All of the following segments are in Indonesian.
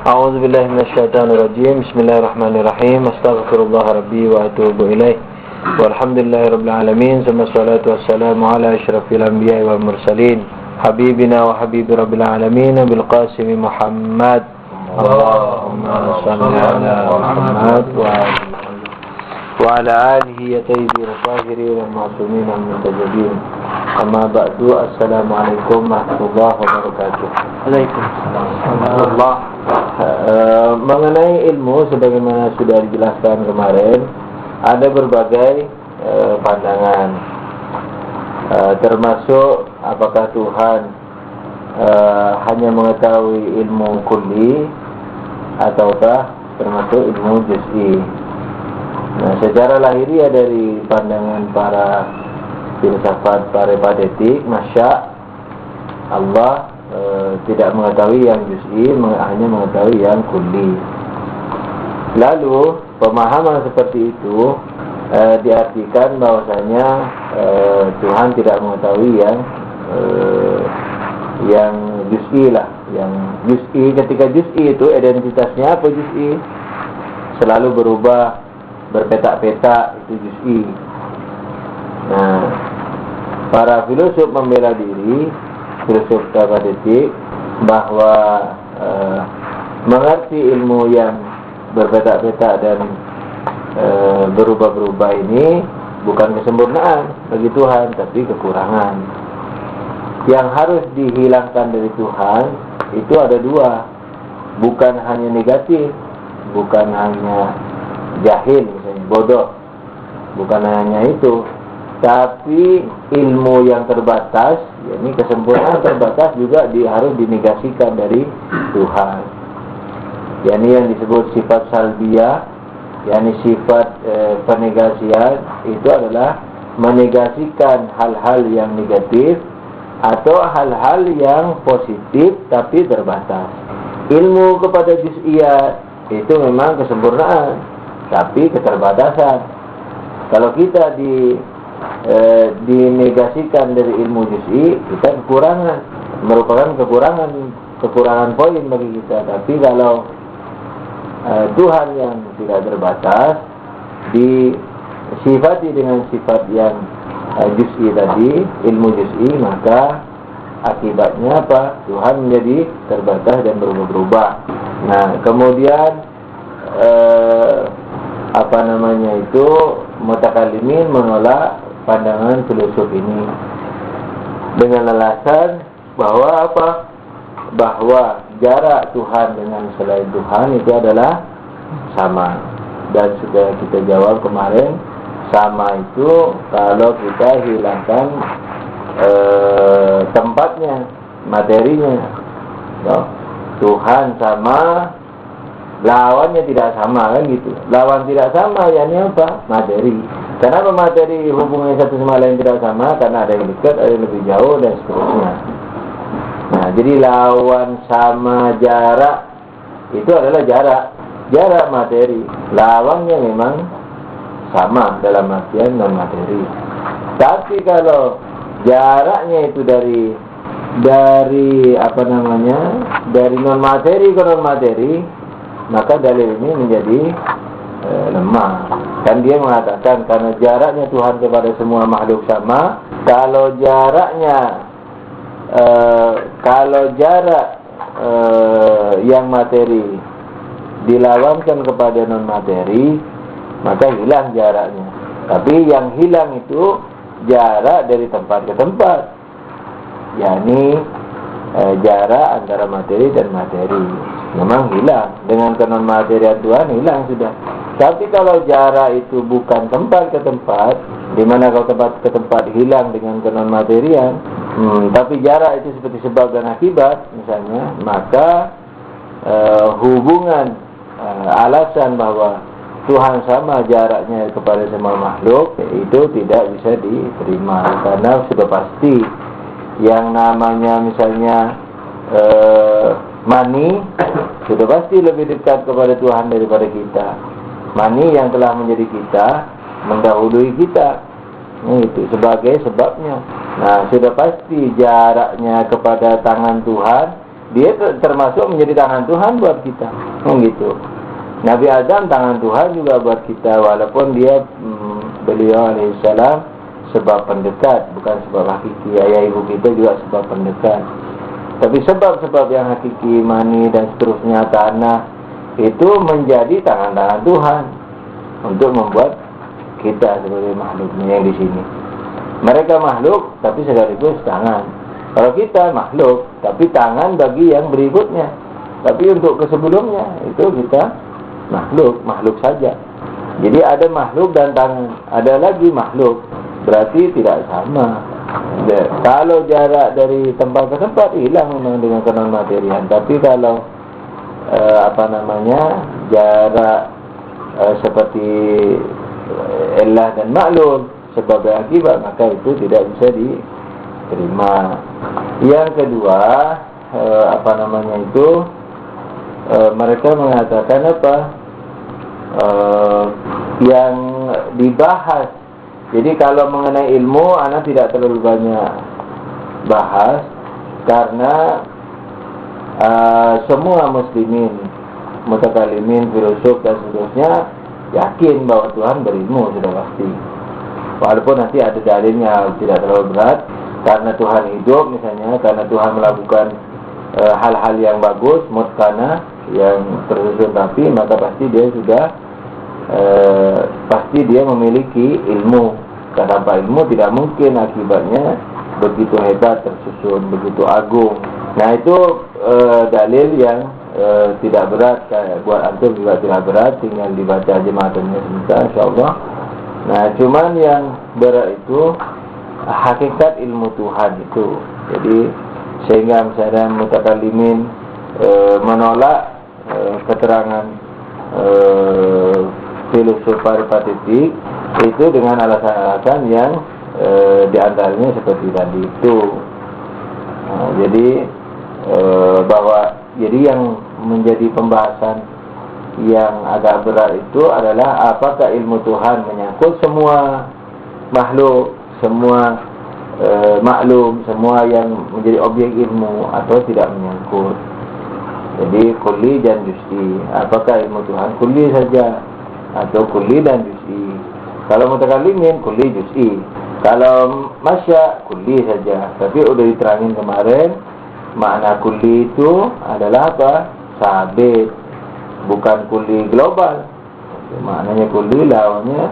A'udzu billahi minasyaitonir rajim. Bismillahirrahmanirrahim. Astaghfirullah rabbi wa atubu ilaih. Walhamdulillahirabbil alamin. Wassalatu wassalamu ala asyrafil anbiya'i wal mursalin. Habibina wa habibi rabbil alamin bil qasim Muhammad. Allahumma shalli ala Muhammad wa ala alihi tayyibin tahirin ma'sumin muntajabin. Amma ba'du. Assalamualaikum warahmatullahi wabarakatuh. Waalaikumsalam. Mengenai ilmu, sebagaimana sudah dijelaskan kemarin, ada berbagai pandangan, termasuk apakah Tuhan hanya mengetahui ilmu kulli ataukah termasuk ilmu juz'i. Nah, secara lahiriah dari pandangan para filsafat parepatetik, masya Allah tidak mengetahui yang juz'i, hanya mengetahui yang kulli. Lalu pemahaman seperti itu diartikan bahwasanya Tuhan tidak mengetahui yang juz'i lah. Yang juz'i, ketika juz'i itu identitasnya apa juz'i? Selalu berubah, berpetak-petak, itu juz'i. Nah, para filosof membela diri, filosof parepatetik, bahwa mengerti ilmu yang berpetak-petak dan berubah-berubah ini bukan kesempurnaan bagi Tuhan, tapi kekurangan. Yang harus dihilangkan dari Tuhan itu ada dua, bukan hanya negatif, bukan hanya jahil, misalnya bodoh, bukan hanya itu, tapi ilmu yang terbatas, yakni kesempurnaan terbatas juga harus dinegasikan dari Tuhan. Yakni yang disebut sifat salbiyah, yakni sifat penegasian, itu adalah menegasikan hal-hal yang negatif atau hal-hal yang positif tapi terbatas. Ilmu kepada juz'iyat itu memang kesempurnaan tapi keterbatasan. Kalau kita dinegasikan dari ilmu juz'i, kita kekurangan, merupakan kekurangan poin bagi kita. Tapi kalau Tuhan yang tidak terbatas disifati dengan sifat yang juz'i tadi, ilmu juz'i, maka akibatnya apa? Tuhan menjadi terbatas dan berubah-ubah. Nah, kemudian mutakallimin menolak pandangan filosof ini dengan alasan bahwa bahwa jarak Tuhan dengan selain Tuhan itu adalah sama. Dan sudah kita jawab kemarin, sama itu kalau kita hilangkan tempatnya, materinya. Tuhan sama, lawannya tidak sama, kan gitu. Lawan tidak sama, yakni apa? Materi. Kenapa materi hubungannya satu sama lain tidak sama? Karena ada yang dekat, ada yang lebih jauh, dan seterusnya. Nah, jadi lawan sama jarak itu adalah jarak materi. Lawannya memang sama dalam artian non materi. Tapi kalau jaraknya itu dari non materi ke non materi, maka dalil ini menjadi lemah. Kan dia mengatakan karena jaraknya Tuhan kepada semua makhluk sama. Kalau jarak yang materi dilawankan kepada non materi, maka hilang jaraknya. Tapi yang hilang itu jarak dari tempat ke tempat, yakni jarak antara materi dan materi. Memang hilang dengan kenon materian Tuhan, hilang sudah. Tapi kalau jarak itu bukan tempat ke tempat, di mana kalau tempat ke tempat hilang dengan kenon materian, tapi jarak itu seperti sebab dan akibat misalnya, maka hubungan alasan bahwa Tuhan sama jaraknya kepada semua makhluk itu tidak bisa diterima, karena sudah pasti yang namanya misalnya mani sudah pasti lebih dekat kepada Tuhan daripada kita. Mani yang telah menjadi kita mendahului kita, itu sebagai sebabnya. Nah, sudah pasti jaraknya kepada tangan Tuhan dia termasuk menjadi tangan Tuhan buat kita. Gitu. Nabi Adam tangan Tuhan juga buat kita, walaupun beliau alaihissalam sebab pendekat, bukan sebab hakiki. Ayah ibu kita juga sebab pendekat. Tapi sebab-sebab yang hakiki, mani dan seterusnya, tanah, itu menjadi tangan-tangan Tuhan untuk membuat kita sebagai makhluknya yang di sini. Mereka makhluk tapi sekaligus tangan. Kalau kita makhluk tapi tangan bagi yang berikutnya. Tapi untuk kesebelumnya itu kita makhluk saja. Jadi ada makhluk dan tangan, ada lagi makhluk, berarti tidak sama. Kalau jarak dari tempat ke tempat hilang memang dengan kenon materian. Tapi kalau jarak seperti illah dan maklum sebagai akibat, maka itu tidak bisa diterima. Yang kedua, mereka mengatakan yang dibahas. Jadi kalau mengenai ilmu, anak tidak terlalu banyak bahas karena semua muslimin, mutakalimin, filosof dan seterusnya yakin bahwa Tuhan berilmu sudah pasti. Walaupun nanti ada dalilnya tidak terlalu berat, karena Tuhan hidup misalnya, karena Tuhan melakukan hal-hal yang bagus, mutkana, yang tersusun rapi, maka pasti dia memiliki ilmu. Karena tanpa ilmu tidak mungkin akibatnya begitu hebat, tersusun, begitu agung. Nah itu dalil yang tidak berat, buat antum juga tidak berat, tinggal dibaca aja matanya sebentar insyaallah. Nah cuman yang berat itu hakikat ilmu Tuhan itu. Jadi sehingga misalnya mutakalimin menolak keterangan filosof paripatetik itu dengan alasan-alasan yang diantaranya seperti tadi itu. Jadi yang menjadi pembahasan yang agak berat itu adalah apakah ilmu Tuhan menyangkut semua makhluk, semua maklum, semua yang menjadi objek ilmu, atau tidak menyangkut. Jadi kulli dan juz'i, apakah ilmu Tuhan kulli saja atau kulli dan juz'i. Kalau mutakallimin kulli juz'i, kalau masya kulli saja. Tapi udah diterangin kemarin, makna kulli itu adalah apa? Sabit, bukan kulli global. Maknanya kulli lawannya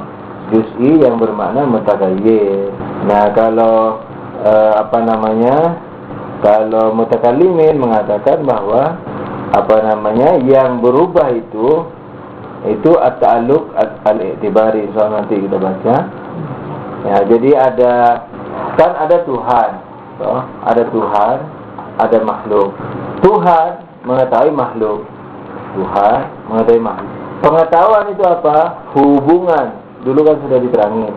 juz'i yang bermakna mutaghayyir. Nah kalau kalau mutakallimin mengatakan bahwa yang berubah itu at-ta'alluq al-i'tibari. Soal nanti kita baca. Ya, jadi ada Tuhan, ada Tuhan, ada makhluk. Tuhan mengetahui makhluk. Tuhan mengetahui makhluk. Pengetahuan itu apa? Hubungan. Dulu kan sudah diterangin.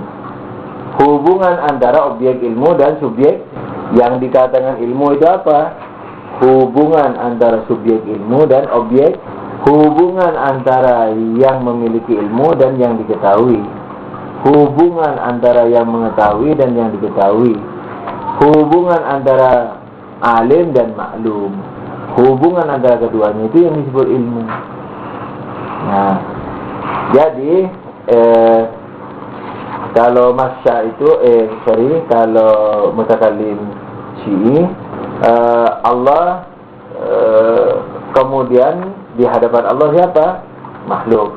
Hubungan antara objek ilmu dan subjek. Yang dikatakan ilmu itu apa? Hubungan antara subjek ilmu dan objek. Hubungan antara yang memiliki ilmu dan yang diketahui. Hubungan antara yang mengetahui dan yang diketahui. Hubungan antara alim dan maklum. Hubungan antara keduanya itu yang disebut ilmu. Nah, jadi kalau masya itu kalau mutakallim syi'i, Allah kemudian di hadapan Allah siapa? Makhluk.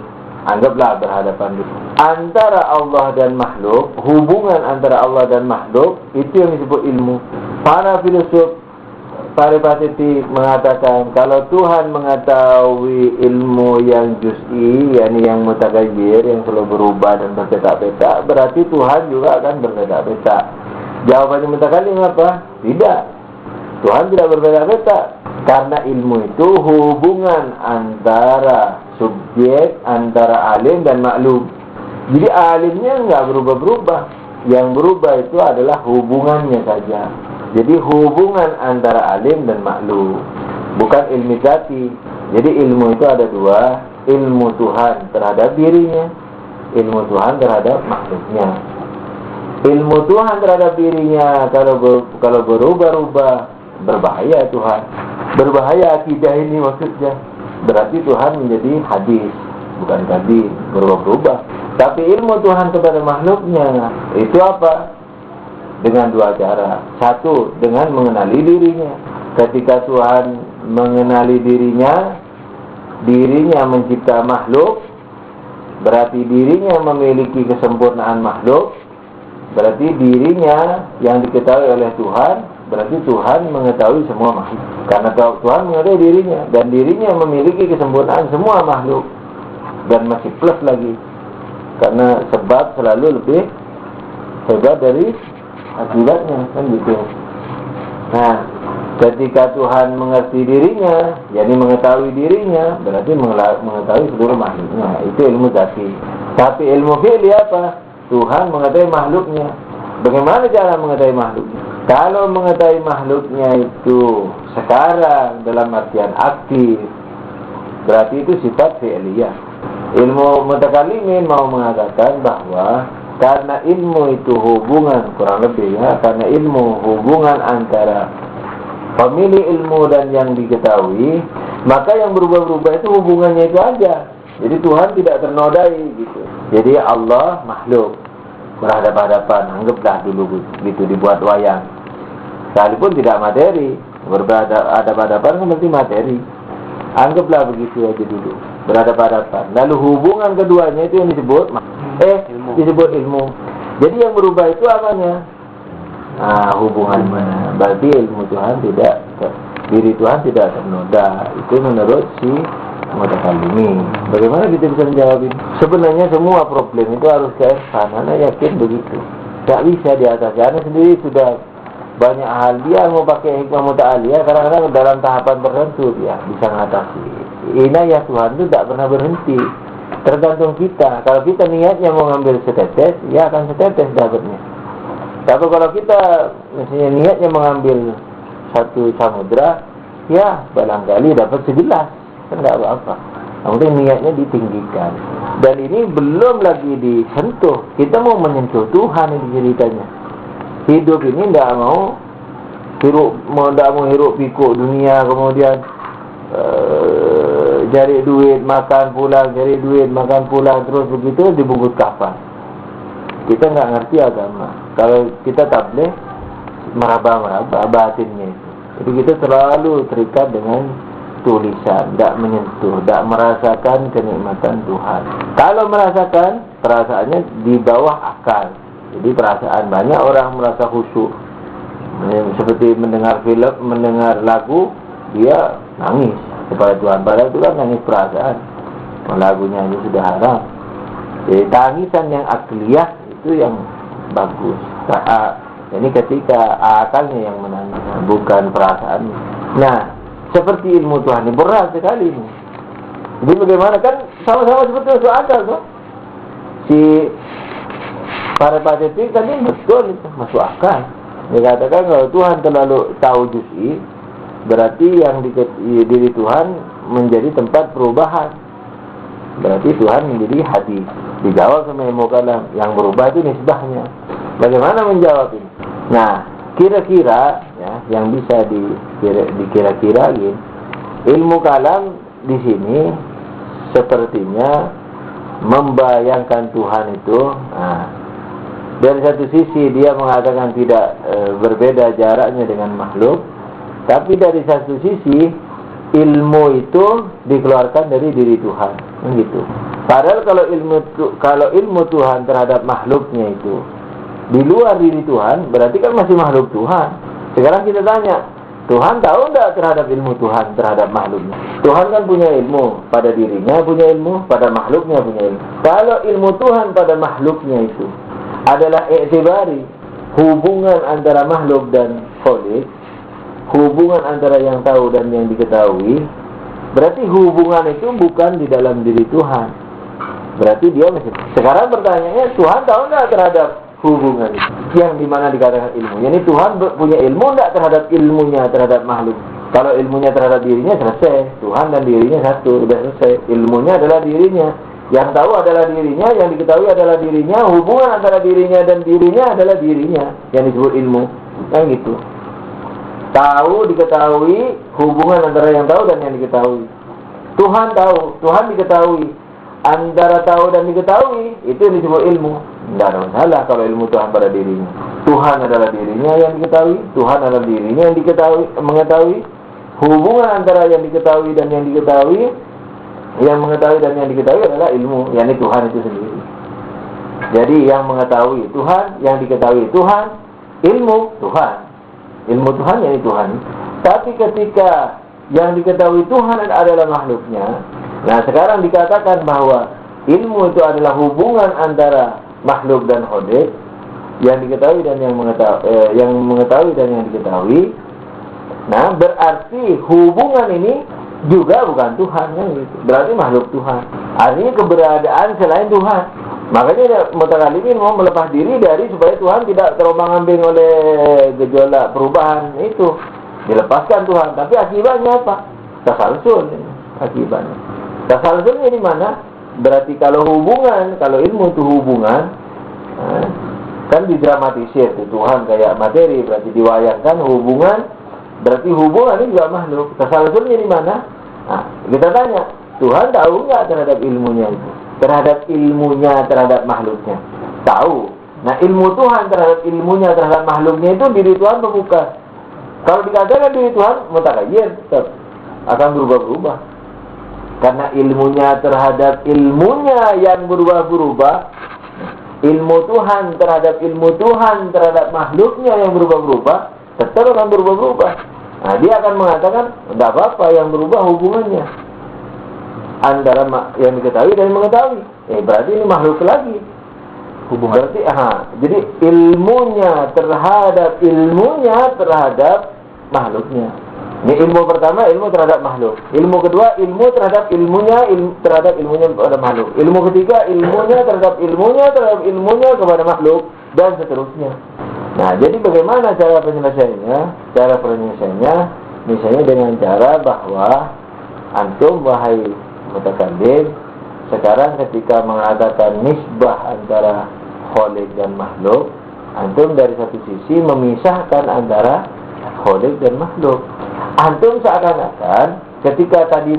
Anggaplah berhadapan. Antara Allah dan makhluk, hubungan antara Allah dan makhluk itu yang disebut ilmu. Para filosof paripatetik mengatakan kalau Tuhan mengetahui ilmu yang juz'i, yakni yang mutaghayyir, yang selalu berubah dan berpetak-petak, berarti Tuhan juga akan berpetak-petak. Jawabannya mutakallim apa? Tidak. Tuhan tidak berpetak-petak. Karena ilmu itu hubungan antara subjek, antara alim dan maklum. Jadi alimnya enggak berubah-berubah. Yang berubah itu adalah hubungannya saja. Jadi hubungan antara alim dan maklum, bukan ilmu zati. Jadi ilmu itu ada dua, ilmu Tuhan terhadap dirinya, ilmu Tuhan terhadap makhluknya. Ilmu Tuhan terhadap dirinya kalau berubah-ubah berbahaya Tuhan. Berbahaya akidah ini maksudnya. Berarti Tuhan menjadi hadis, bukan kadim, berubah-ubah. Tapi ilmu Tuhan kepada makhluknya itu apa? Dengan dua cara. Satu, dengan mengenali dirinya. Ketika Tuhan mengenali dirinya mencipta makhluk, berarti dirinya memiliki kesempurnaan makhluk. Berarti dirinya yang diketahui oleh Tuhan, berarti Tuhan mengetahui semua makhluk. Karena Tuhan mengetahui dirinya, dan dirinya memiliki kesempurnaan semua makhluk. Dan masih plus lagi, karena sebab selalu lebih hebat dari akibatnya, kan gitu. Nah, ketika Tuhan mengerti dirinya, jadi mengetahui dirinya, berarti mengetahui seluruh makhluknya. Itu ilmu zati. Tapi ilmu fi'li apa? Tuhan mengetahui makhluknya. Bagaimana cara mengetahui makhluknya? Kalau mengetahui makhluknya itu sekarang dalam artian aktif, berarti itu sifat fi'liyah. Ilmu mutakallimin mau mengatakan bahwa karena ilmu itu hubungan, kurang lebih ya, karena ilmu hubungan antara pemilik ilmu dan yang diketahui, maka yang berubah-ubah itu hubungannya itu aja. Jadi Tuhan tidak ternodai gitu. Jadi Allah makhluk berhadapan-hadapan, anggaplah dulu gitu dibuat wayang. Sekalipun tidak materi, berhadapan-hadapan kan berarti materi. Anggaplah begitu aja dulu, berhadapan-hadapan. Lalu hubungan keduanya itu yang disebut ilmu. Disebut ilmu. Jadi yang berubah itu apanya? Nah, hubungannya. Berarti ilmu Tuhan tidak, diri Tuhan tidak ternoda. Itu menurut si mutakallimin. Bagaimana kita bisa menjawab ini? Sebenarnya semua problem itu harus ke Irfan. Anak yakin begitu. Tak bisa di atas. Anak sendiri sudah banyak hal. Dia mau pakai hikmah muta'aliyah, kadang-kadang dalam tahapan tertentu dia bisa mengatasi. Inayah Tuhan itu tak pernah berhenti. Tergantung kita. Kalau kita niatnya mau ngambil setetes, ya akan setetes dapatnya. Tapi kalau kita misalnya niatnya mengambil satu samudra, ya barangkali dapat segelas. Kan tidak apa-apa. Namun niatnya ditinggikan. Dan ini belum lagi disentuh. Kita mau menyentuh Tuhan ini ceritanya. Hidup ini tidak mau hirup pikuk dunia, kemudian cari duit, makan pulang, cari duit, makan pulang, terus begitu dibungkus kafan. Kita nggak ngerti agama. Kalau kita tabligh meraba batinnya itu. Jadi kita selalu terikat dengan tulisan, tidak menyentuh, tidak merasakan kenikmatan Tuhan. Kalau merasakan, perasaannya di bawah akal. Jadi perasaan, banyak orang merasa khusyuk. Seperti mendengar film, mendengar lagu, dia nangis kepada Tuhan. Padahal itu kan nangis perasaan. Lagunya ini sudah haram. Jadi tangisan yang akliyah itu yang bagus. Ini ketika akalnya yang menangis, bukan perasaannya. Nah, seperti ilmu Tuhan ini berat sekali ini. Jadi bagaimana, kan sama-sama seperti masuk akal tuh. Si para patetik tadi betul itu masuk akal. Dia katakan kalau Tuhan terlalu tahu juz'i, berarti yang di diri Tuhan menjadi tempat perubahan. Berarti Tuhan menjadi hadis. Dijawab sama ilmu kalam, yang berubah itu nisbahnya. Bagaimana menjawab ini? Nah, kira-kira ya, yang bisa dikira-kirain, ilmu kalam di sini sepertinya membayangkan Tuhan itu. Nah, dari satu sisi dia mengatakan tidak berbeda jaraknya dengan makhluk, tapi dari satu sisi ilmu itu dikeluarkan dari diri Tuhan, gitu. Padahal kalau ilmu Tuhan terhadap makhluknya itu di luar diri Tuhan, berarti kan masih makhluk Tuhan. Sekarang kita tanya, Tuhan tahu enggak terhadap ilmu Tuhan terhadap makhluknya? Tuhan kan punya ilmu pada dirinya, punya ilmu pada makhluknya, punya ilmu. Kalau ilmu Tuhan pada makhluknya itu adalah i'tibari hubungan antara makhluk dan khaliq, hubungan antara yang tahu dan yang diketahui, berarti hubungan itu bukan di dalam diri Tuhan. Berarti dia masih. Sekarang pertanyaannya, Tuhan tahu enggak terhadap hubungan itu yang dimana dikatakan ilmu? Yani Tuhan punya ilmu enggak terhadap ilmunya terhadap makhluk? Kalau ilmunya terhadap dirinya selesai, Tuhan dan dirinya satu, sudah selesai. Ilmunya adalah dirinya, yang tahu adalah dirinya, yang diketahui adalah dirinya, hubungan antara dirinya dan dirinya adalah dirinya yang disebut ilmu, kan gitu. Tahu, diketahui, hubungan antara yang tahu dan yang diketahui. Tuhan tahu, Tuhan diketahui. Antara tahu dan diketahui, itu yang disebut ilmu. Tidak ada masalah kalau ilmu Tuhan pada dirinya. Tuhan adalah dirinya yang diketahui, Tuhan adalah dirinya yang diketahui, mengetahui. Hubungan antara yang diketahui dan yang diketahui, yang mengetahui dan yang diketahui adalah ilmu, yakni Tuhan itu sendiri. Jadi yang mengetahui Tuhan, yang diketahui Tuhan, ilmu Tuhan. Ilmu Tuhan yakni Tuhan. Tapi ketika yang diketahui Tuhan adalah makhluknya, nah sekarang dikatakan bahwa ilmu itu adalah hubungan antara makhluk dan kholik, yang diketahui dan yang mengetahui dan yang diketahui. Nah, berarti hubungan ini juga bukan Tuhan, kan gitu. Berarti makhluk Tuhan. Artinya keberadaan selain Tuhan. Makanya mutakallimin mau melepas diri dari supaya Tuhan tidak terombang-ambing oleh gejolak perubahan itu. Dilepaskan Tuhan, tapi akibatnya apa? Tasalsul akibatnya. Tasalsulnya di mana? Berarti kalau hubungan, kalau ilmu itu hubungan, kan didramatisir itu Tuhan kayak materi, berarti diwayangkan hubungan, berarti hubungan ini juga makhluk. Tasalsulnya di mana? Nah, kita tanya, Tuhan tahu nggak terhadap ilmunya itu? Terhadap ilmunya, terhadap makhluknya? Tahu. Nah, ilmu Tuhan terhadap ilmunya, terhadap makhluknya itu diri Tuhan bukan? Kalau dikatakan diri Tuhan mutaghayyir, tetap akan berubah-ubah. Karena ilmunya terhadap ilmunya yang berubah-ubah, ilmu Tuhan terhadap ilmu Tuhan terhadap makhluknya yang berubah-ubah, tetap akan berubah-ubah. Nah, dia akan mengatakan, tidak apa-apa yang berubah hubungannya antara yang diketahui dan yang mengetahui. Berarti ini makhluk lagi. Hubungan. Berarti, jadi ilmunya terhadap makhluknya. Ini ilmu pertama, ilmu terhadap makhluk. Ilmu kedua, ilmu terhadap ilmunya, terhadap ilmunya kepada makhluk. Ilmu ketiga, ilmunya terhadap ilmunya kepada makhluk, dan seterusnya. Nah, jadi bagaimana cara penyelesaiannya? Cara penyelesaiannya, misalnya dengan cara bahwa antum, wahai mutakallim, sekarang ketika mengatakan nisbah antara kholik dan makhluk, antum dari satu sisi memisahkan antara kholik dan makhluk. Antum seakan-akan ketika tadi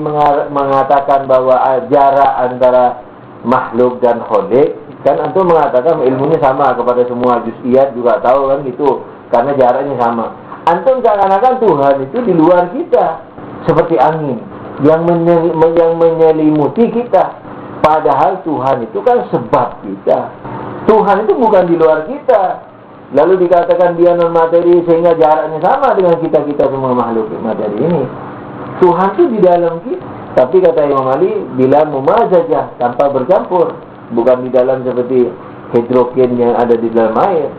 mengatakan bahwa jarak antara makhluk dan kholik, kan antum mengatakan ilmunya sama kepada semua juz'iyat juga tahu kan gitu, karena jaraknya sama. Antum seakan-akan Tuhan itu di luar kita, seperti angin yang menyelimuti kita. Padahal Tuhan itu kan sebab kita. Tuhan itu bukan di luar kita. Lalu dikatakan dia non materi sehingga jaraknya sama dengan kita semua makhluk materi ini. Tuhan itu di dalam kita. Tapi kata Imam Ali, bila mumazajah, tanpa bercampur, bukan di dalam seperti hidrogen yang ada di dalam air.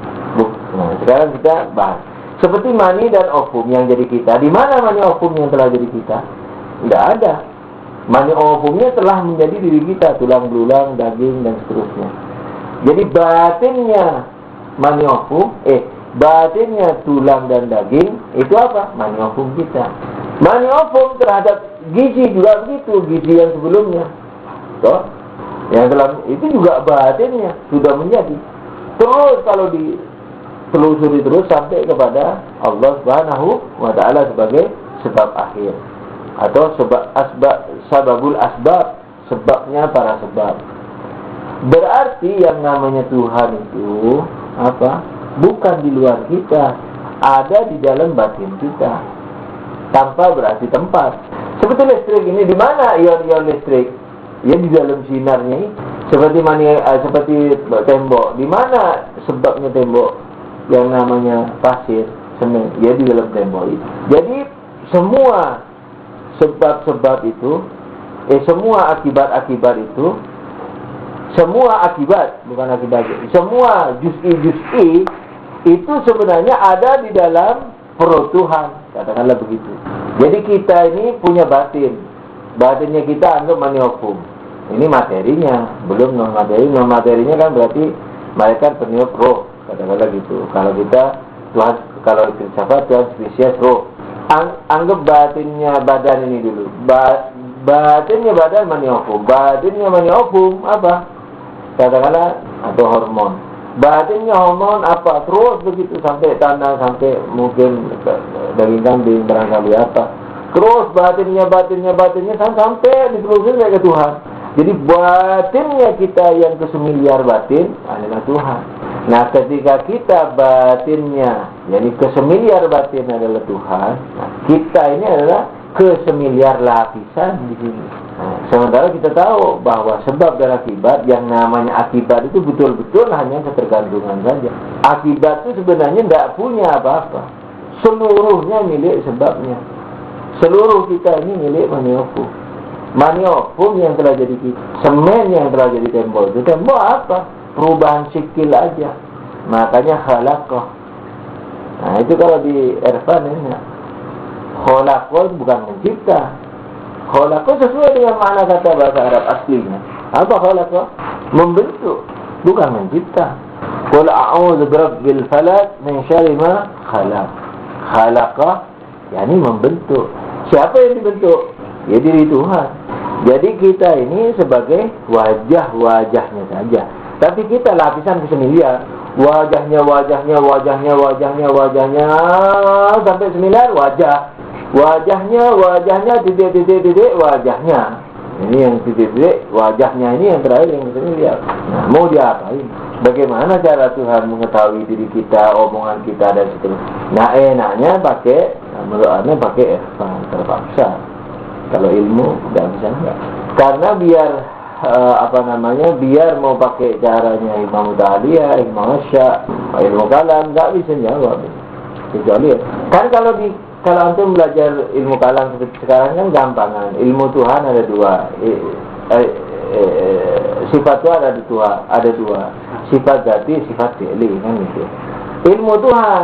Nah, sekarang kita bahas seperti mani dan ovum yang jadi kita. Di mana mani ovum yang telah jadi kita? Tidak ada. Mani ovumnya telah menjadi diri kita, tulang belulang, daging dan seterusnya. Jadi batinnya mani ovum, batinnya tulang dan daging, itu apa? Mani ovum kita. Mani ovum terhadap gizi juga begitu, gizi yang sebelumnya. Toh, yang dalam itu juga batinnya sudah menjadi. Terus kalau ditelusuri terus sampai kepada Allah Subhanahu wa Ta'ala sebagai sebab akhir, atau sababul asbab, sebabnya para sebab. Berarti yang namanya Tuhan itu apa? Bukan di luar kita, ada di dalam batin kita, tanpa berarti tempat. Seperti listrik ini, di mana ion-ion listrik? Ya di dalam sinarnya. Seperti tembok, di mana sebabnya tembok yang namanya pasir, semen? Ya di dalam tembok itu. Jadi semua sebab-sebab itu, semua akibat-akibat itu, semua akibat, bukan akibat, semua juz'i itu sebenarnya ada di dalam perut Tuhan, katakanlah begitu. Jadi kita ini punya batin. Batinnya kita anggap mani ovum. Ini materinya, belum non materi. Non materinya kan berarti malaikat peniup roh, katakanlah gitu. Kalau kita Tuhan, kalau filsafat Tuhan spesies roh. Anggap batinnya badan ini dulu. Batinnya badan mani ovum. Batinnya mani ovum apa? Katakanlah atau hormon. Batinnya hormon apa, terus begitu sampai tanah, sampai mungkin daging kambing barangkali apa. Terus batinnya sampai ditelusuri ke Tuhan. Jadi batinnya kita yang kesemiliar batin adalah Tuhan. Nah, ketika kita batinnya, yakni kesemiliar batin adalah Tuhan, nah, kita ini adalah kesemiliar lapisan di sini. Nah, sementara kita tahu bahwa sebab dan akibat, yang namanya akibat itu betul-betul hanya ketergantungan saja. Akibat itu sebenarnya tidak punya apa-apa. Seluruhnya milik sebabnya. Seluruh kita ini milik maniopum. Maniopum yang telah jadi kita. Semen yang telah jadi tembok. Itu tembok apa? Perubahan sikil aja. Makanya khalaqah. Nah, itu kalau di Irfan ini, khalaqah bukan mencipta. Khalaqah sesuai dengan makna kata bahasa Arab aslinya. Apa khalaqah? Membentuk, bukan mencipta. Qul a'udzu birabbil falaq min syarri ma khalaq. Khalaqah yakni membentuk. Siapa yang dibentuk? Ya diri Tuhan. Jadi kita ini sebagai wajah-wajahnya saja. Tapi kita lapisan kesemiliar. Wajahnya sampai semiliar wajah. Wajahnya titik wajahnya. Ini yang titik wajahnya ini yang terakhir yang kesemiliar. Nah, mau diapain? Bagaimana cara Tuhan mengetahui diri kita, omongan kita dan seterusnya? Nah, enaknya menurut Anda pakai irfan, terpaksa. Kalau ilmu tidak bisa enggak. Karena biar biar mau pakai caranya Imam Ta'aliyah, Imam Asya, ilmu kalam enggak bisa jawab. Kecuali kan kalau antum belajar ilmu kalam seperti sekarang kan gampangan. Ilmu Tuhan ada dua. Sifat Tuhan ada dua. Sifat zati, sifat fi'li kan gitu. Ilmu Tuhan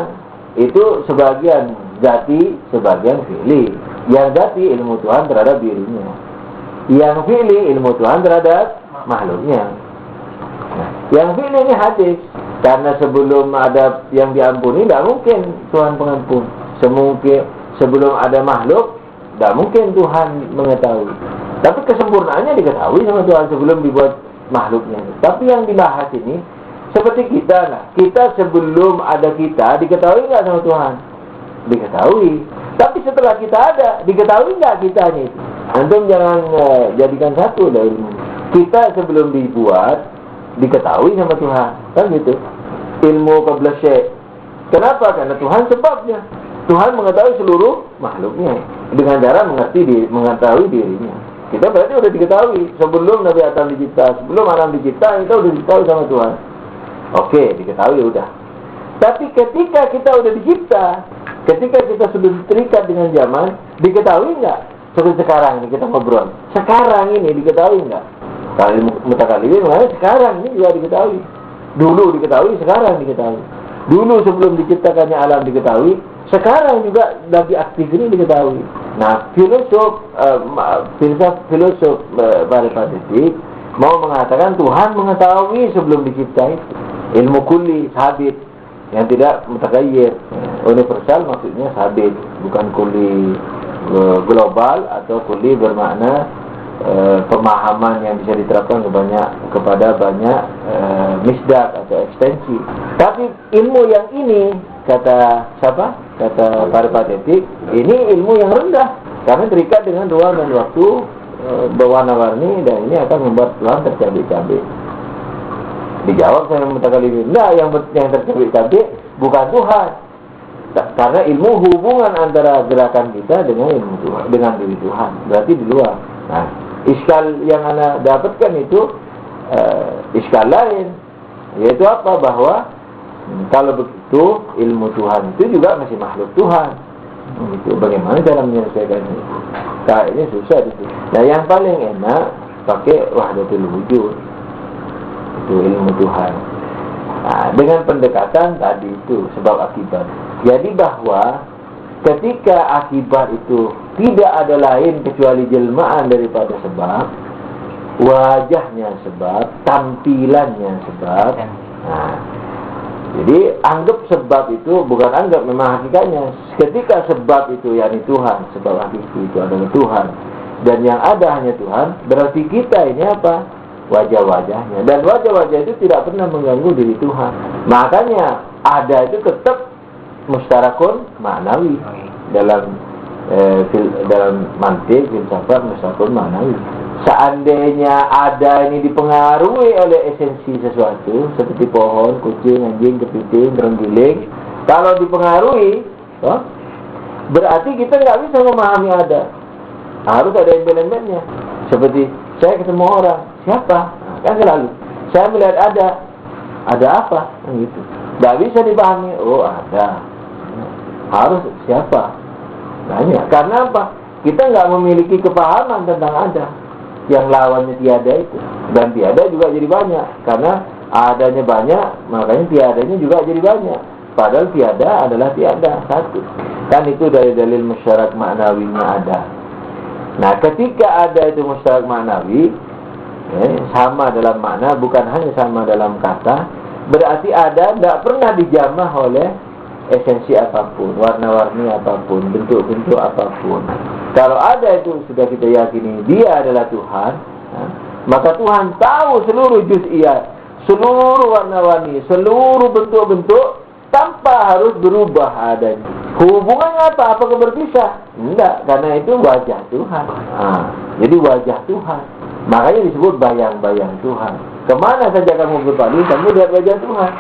itu sebagian zati, sebagian fi'li. Yang zati ilmu Tuhan terhadap dirinya. Yang fi'li ilmu Tuhan terhadap makhluknya. Nah, yang fi'li ini hadis. Karena sebelum ada yang diampuni, tidak mungkin Tuhan pengampun. Sebelum ada makhluk, tidak mungkin Tuhan mengetahui. Tapi kesempurnaannya diketahui sama Tuhan sebelum dibuat makhluknya. Tapi yang dibahas ini seperti kita lah. Kita sebelum ada kita diketahui nggak sama Tuhan? Diketahui. Tapi setelah kita ada, diketahui nggak kitanya itu? Antum jangan jadikan satu dari ilmu. Kita sebelum dibuat diketahui sama Tuhan, kan gitu. Ilmu qabla syai'. Kenapa? Karena Tuhan sebabnya. Tuhan mengetahui seluruh makhluknya dengan cara mengetahui dirinya. Kita berarti sudah diketahui sebelum Nabi Adam dicipta, sebelum Adam dicipta kita sudah diketahui sama Tuhan. Oke, diketahui udah. Tapi ketika kita sudah dicipta, ketika kita sudah terikat dengan zaman, diketahui nggak? Seperti sekarang ini kita ngobrol. Sekarang ini diketahui nggak? Kalau mutakallimin maknanya sekarang ini juga diketahui. Dulu diketahui, sekarang diketahui. Dulu sebelum diciptakannya alam diketahui, sekarang juga lagi aktif ini diketahui. Nah, filosof Paripathitik mau mengatakan Tuhan mengetahui sebelum dicipta itu. Ilmu kulli sabit yang tidak mutaghayyir. Universal maksudnya sabit, bukan kulli global atau kulli bermakna pemahaman yang bisa diterapkan kepada banyak misdak atau ekstensi. Tapi ilmu yang ini kata Paripathitik, ini ilmu yang rendah karena terikat dengan ruang dan waktu, berwarna-warni, dan ini akan membuat Tuhan tercabik-cabik. Dijawab sama mutakallimin, nah yang tercabik-cabik bukan Tuhan, karena ilmu hubungan antara gerakan kita dengan ilmu Tuhan, dengan diri Tuhan, berarti di luar. Nah, iskal yang Anda dapatkan itu iskal lain, yaitu apa? Bahwa kalau begitu ilmu Tuhan itu juga masih makhluk Tuhan. Itu bagaimana cara menyelesaikan itu? Nah, ini susah itu. Nah, yang paling enak pakai wahdatul wujud. Itu ilmu Tuhan. Nah, dengan pendekatan tadi itu sebab akibat. Jadi bahwa ketika akibat itu tidak ada lain kecuali jelmaan daripada sebab, wajahnya sebab, tampilannya sebab. Nah, jadi anggap sebab itu bukan anggap, memang hakikatnya. Ketika sebab itu yakni Tuhan, sebab hakiki itu adalah Tuhan, dan yang ada hanya Tuhan, berarti kita ini apa? wajah-wajahnya, dan wajah-wajah itu tidak pernah mengganggu diri Tuhan. Makanya ada itu tetap mustarakun ma'nawi dalam dalam mantik filsafat mustarakun ma'nawi. Seandainya ada ini dipengaruhi oleh esensi sesuatu seperti pohon, kucing, anjing, kepiting, terenggiling, kalau dipengaruhi, berarti kita nggak bisa memahami ada. Harus ada embel-embelnya. Seperti saya ketemu orang, siapa? Kan selalu saya melihat ada apa? Gitu. Nggak bisa dipahami. Oh ada. Harus siapa? Nanya. Karena apa? Kita nggak memiliki kepahaman tentang ada. Yang lawannya tiada itu. Dan tiada juga jadi banyak. Karena adanya banyak, makanya tiadanya juga jadi banyak. Padahal tiada adalah tiada satu. Kan itu dari dalil musyarak maknawinya ada. Nah, ketika ada itu musyarak maknawi, sama dalam makna, bukan hanya sama dalam kata, berarti ada tidak pernah dijamah oleh esensi apapun, warna-warni apapun, bentuk-bentuk apapun. Kalau ada itu sudah kita yakini dia adalah Tuhan, maka Tuhan tahu seluruh juz'iyat, seluruh warna-warni, seluruh bentuk-bentuk tanpa harus berubah adanya. Hubungannya apa? Apakah berpisah? Enggak, karena itu wajah Tuhan. Jadi wajah Tuhan. Makanya disebut bayang-bayang Tuhan. Kemana saja kamu berpaling, kamu lihat wajah Tuhan.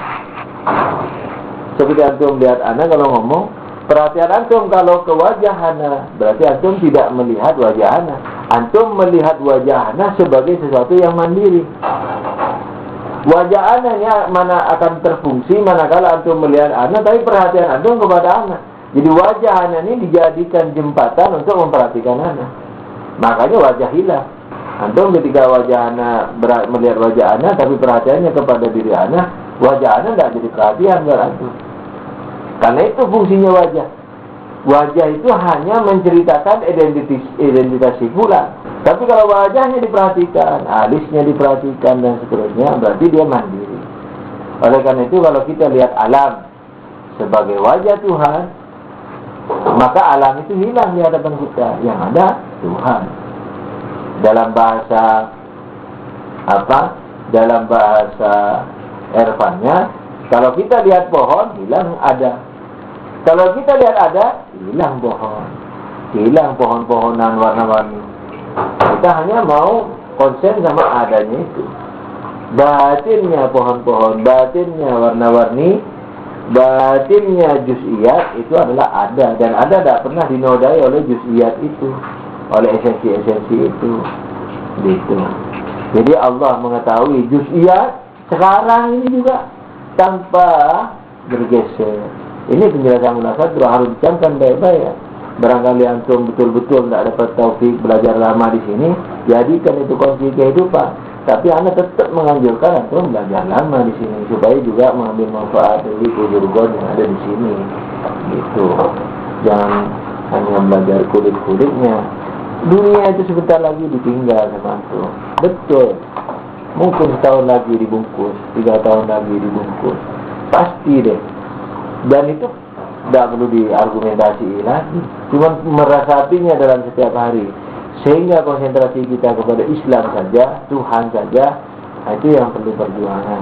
Seperti antum lihat anak kalau ngomong, perhatian antum kalau ke wajah anak, berarti antum tidak melihat wajah anak. Antum melihat wajah anak sebagai sesuatu yang mandiri. Wajah anaknya mana akan terfungsi manakala antum melihat anak, tapi perhatian antum kepada anak. Jadi wajah anak ini dijadikan jembatan untuk memperhatikan anak. Makanya wajah hilang. Antum ketika wajah anak melihat wajah anak, tapi perhatiannya kepada diri anak, wajah anak tidak jadi perhatian buat antum. Karena itu fungsinya wajah. Wajah itu hanya menceritakan identitas si fulan. Tapi kalau wajahnya diperhatikan, alisnya diperhatikan dan seterusnya, berarti dia mandiri. Oleh karena itu kalau kita lihat alam sebagai wajah Tuhan, maka alam itu hilang di hadapan kita. Yang ada Tuhan. Dalam bahasa dalam bahasa Irfannya, kalau kita lihat pohon, hilang ada. Kalau kita lihat ada, hilang pohon. Hilang pohon-pohonan warna-warni. Kita hanya mau konsen sama adanya itu. Batinnya pohon-pohon, batinnya warna-warni, batinnya juz'iyat itu adalah ada. Dan ada tidak pernah dinodai oleh juz'iyat itu, oleh esensi-esensi itu. Gitu. Jadi Allah mengetahui juz'iyat sekarang ini juga tanpa bergeser. Ini penjelasan munasabah harus dicamkan baik-baik ya. Barangkali antum betul-betul tidak dapat taufik belajar lama di sini, jadikan itu kunci kehidupan. Tapi anda tetap menganjurkan antum belajar lama di sini supaya juga mengambil manfaat dari kujurgon yang ada di sini. Gitu. Jangan hanya belajar kulit-kulitnya. Dunia itu sebentar lagi ditinggal sama antum. Betul. Mungkin setahun lagi dibungkus, 3 tahun lagi dibungkus. Pasti deh. Dan itu tidak perlu diargumentasi lagi. Cuma merasapinya dalam setiap hari. Sehingga konsentrasi kita kepada Islam saja, Tuhan saja, itu yang perlu perjuangan.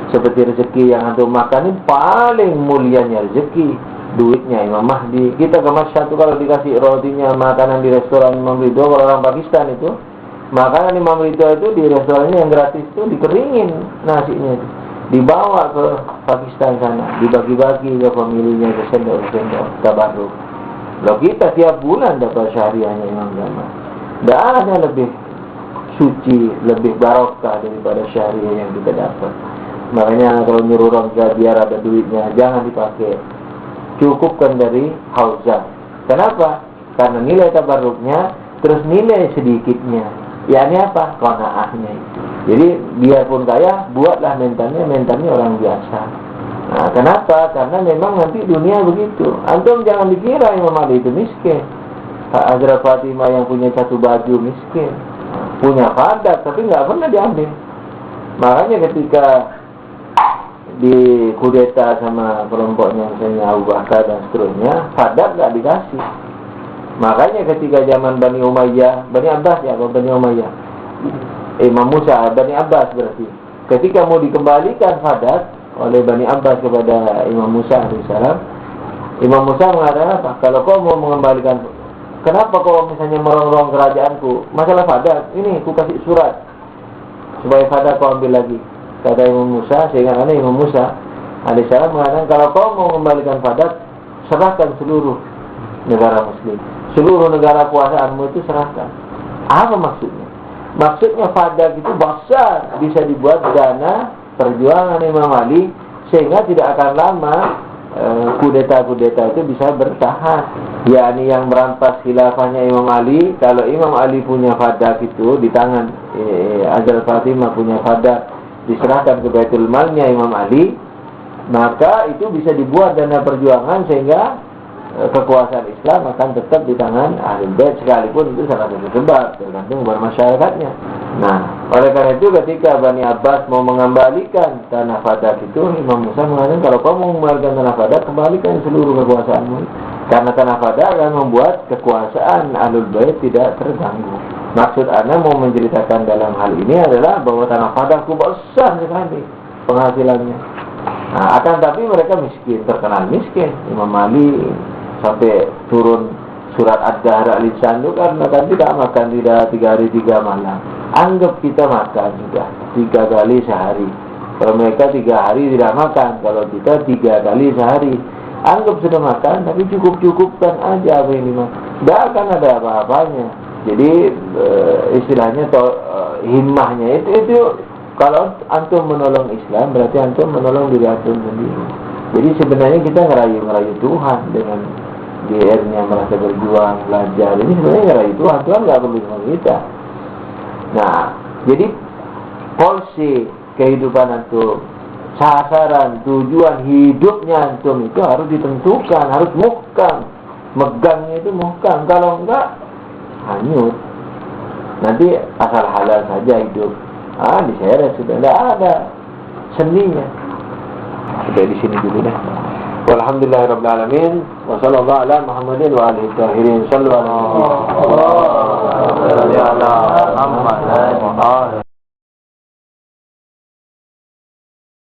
Seperti rezeki yang antum makan ini paling mulianya rezeki. Duitnya Imam Mahdi. Kita ke Masyhad kalau dikasih rotinya, makanan di restoran Imam Ridho, kalau orang Pakistan itu, makanan Imam Ridho itu di restorannya yang gratis itu dikeringin nasinya itu. Dibawa ke Pakistan sana, dibagi-bagi ke familinya, ke sendok-sendok, tabarruk. Loh kita tiap bulan dapat syariahnya Imam Zaman. Tidak ada lebih suci, lebih barokah daripada syariah yang kita dapat. Makanya kalau nyuruh orang biar ada duitnya, jangan dipakai. Cukupkan dari hauzah. Kenapa? Karena nilai tabarruknya, terus nilai sedikitnya. Ya ini apa? Qanaahnya itu. Jadi biarpun kaya, buatlah mentalnya orang biasa. Nah, kenapa? Karena memang nanti dunia begitu. Antum jangan dikira Imam Ali itu miskin. Hazrat Fatimah yang punya satu baju miskin, punya fadak tapi nggak pernah diambil. Makanya ketika di kudeta sama kelompoknya misalnya Abu Bakar dan seterusnya, fadak nggak dikasih. Makanya ketika zaman Bani Umayyah, Bani Abbas ya, Bani Umayyah, Imam Musa, Bani Abbas berarti. Ketika mau dikembalikan fadak oleh Bani Abbas kepada Imam Musa alaihissalam, Imam Musa mengatakan apa? Kalau kau mau mengembalikan, kenapa kau misalnya merongrong kerajaanku? Masalah fadak, ini aku kasih surat supaya fadak kau ambil lagi. Kata Imam Musa, sehingga Imam Musa alaihissalam mengatakan, kalau kau mau mengembalikan fadak, serahkan seluruh negara muslim, seluruh negara kuasaanmu itu serahkan. Apa maksudnya? Maksudnya fadak itu besar, bisa dibuat dana perjuangan Imam Ali, sehingga tidak akan lama kudeta-kudeta itu bisa bertahan. Yakni yang merampas khilafahnya Imam Ali, kalau Imam Ali punya fadak itu di tangan Hazrat Fatimah punya fadak, diserahkan ke Baitul Malnya Imam Ali, maka itu bisa dibuat dana perjuangan sehingga kekuasaan Islam akan tetap di tangan Ahlul Bait, sekalipun itu salah satu sebab tergantung bermasyarakatnya. Nah, oleh karena itu ketika Bani Abbas mau mengembalikan tanah fadak itu, Imam Musa mengatakan, kalau kau mau mengembalikan tanah fadak, kembalikan seluruh kekuasaanmu, karena tanah fadak akan membuat kekuasaan Ahlul Bait tidak terganggu. Maksud Anda mau menceritakan dalam hal ini adalah bahwa tanah fadak itu besar sekali penghasilannya. Nah, akan tapi mereka miskin, terkenal miskin. Imam Ali sampai turun surat Ad-Dahr al-Insan itu karena kan tidak makan, tidak 3 hari 3 malam. Anggap kita makan sudah 3 kali sehari. Kalau mereka 3 hari tidak makan, kalau kita 3 kali sehari. Anggap sudah makan, tapi cukup-cukupkan aja apa ini mah. Tidak akan ada apa-apanya. Jadi istilahnya himmahnya itu kalau antum menolong Islam, berarti antum menolong diri antum sendiri. Jadi sebenarnya kita ngerayu Tuhan dengan GR-nya merasa berjuang, belajar. Ini sebenarnya ngerayu Tuhan. Tuhan nggak perlu sama kita. Nah, jadi porsi kehidupan antum, sasaran, tujuan hidupnya antum itu harus ditentukan, harus muhkam. Megangnya itu muhkam. Kalau enggak, hanyut. Nanti asal halal saja hidup. Diseret sudah tidak ada seninya. Sudah di sini dulu dah. Walhamdulillahirabbil alamin. Wa sallallahu ala Muhammadin wa alihi tahirin. Sallallahu alaihi wasallam.